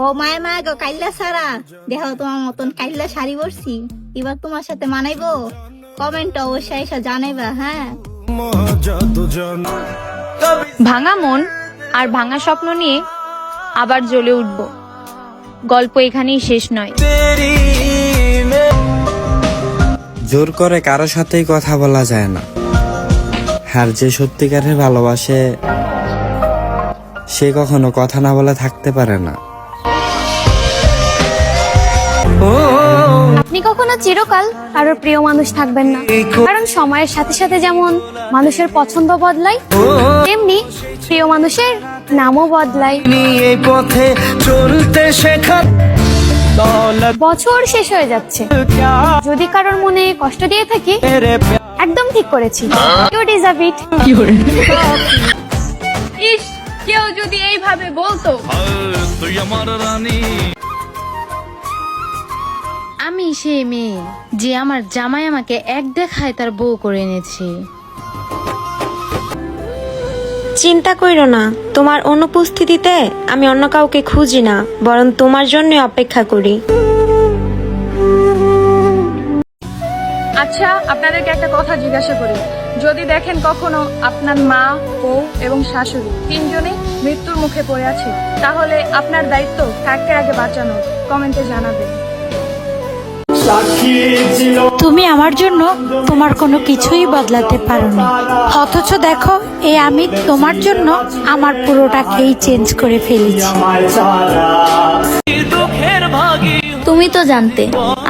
ও মায় মায় গো কাইল্লা সারা দেখো তোমার মতন কাইল্লা শাড়ি পরছি, এবার তোমার সাথে মানাইবো? কমেন্ট অবশ্যই এসে জানাইবা। হ্যাঁ, ভাঙা মন আর ভাঙা স্বপ্ন নিয়ে আবার জ্বলে উঠব। গল্প এখানেই শেষ নয়। জোর করে কারো সাথেই কথা বলা যায় না, আর যে সত্যিকারের ভালোবাসে সে কখনো কথা না বলে থাকতে পারে না। আপনি কখনো চিরকাল কারোর প্রিয় মানুষ থাকবেন না, কারণ সময়ের সাথে সাথে যেমন মানুষের পছন্দ বদলায়, তেমনি প্রিয় মানুষের নামও বদলায়। পথে চলতে শেখা বছর শেষ হয়ে যাচ্ছে, যদি কারোর মনে কষ্ট দিয়ে থাকি একদম ঠিক করেছি, ইউ ডিজার্ভ ইট। ইস, কেউ যদি এইভাবে বলতো তুই আমার রানী। আমি সেই মেয়ে যে আমার জামাই আমাকে এক দেখায় তার বউ করে এনেছে। চিন্তা কইরো না, তোমার অনুপস্থিতিতে আমি অন্য কাউকে খুঁজি না, বরং তোমার জন্য অপেক্ষা করি। আচ্ছা, আপনাদেরকে একটা কথা জিজ্ঞাসা করি, যদি দেখেন কখনো আপনার মা, বউ এবং শাশুড়ি তিনজনে মৃত্যুর মুখে পড়ে আছে, তাহলে আপনার দায়িত্ব কাকে আগে বাঁচানো? কমেন্টে জানাবেন। তুমি আমার জন্য তোমার কোনো কিছুই বদলাতে পারোনি, অথচ দেখো এই আমি তোমার জন্য আমার পুরোটাকেই চেঞ্জ করে ফেলেছি। তুমি তো জানতে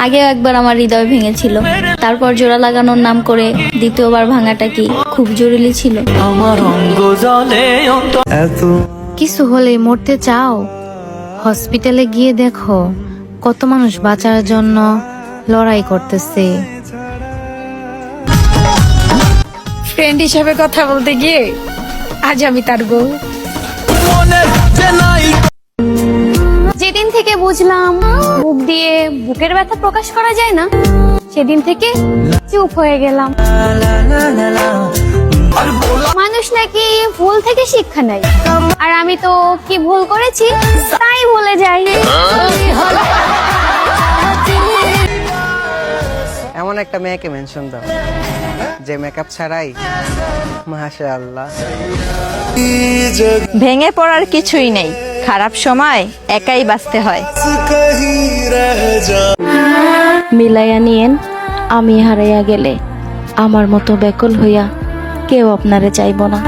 আগেও একবার আমার হৃদয় ভেঙেছিল, তারপর জোড়া লাগানোর নাম করে দ্বিতীয়বার ভাঙাটা কি খুব জরুরি ছিল? আমার অঙ্গ জলে কিছু হলে মরতে চাও? হসপিটালে গিয়ে দেখো কত মানুষ বাঁচার জন্য লড়াই করতেছে। ফ্রেন্ড হিসেবে কথা বলতে গিয়ে আজ আমি তার বউ। যেদিন থেকে বুঝলাম মুখ দিয়ে বুকের ব্যথা প্রকাশ করা যায় না, সেদিন থেকে চুপ হয়ে গেলাম। মানুষ নাকি ভুল থেকে শিক্ষা নেয়, আর আমি তো কি ভুল করেছি তাই ভুলে যাই। এমন একটা মেয়েকে মেনশন দাও যে মেকআপ ছাড়াই মাশাআল্লাহ। ভেঙে পড়ার কিছুই নেই, খারাপ সময় একাই বাঁচতে হয়। মিলাইয়া নিয়েন, আমি হারাইয়া গেলে আমার মতো ব্যাকুল হইয়া কেউ আপনারে চাইব না।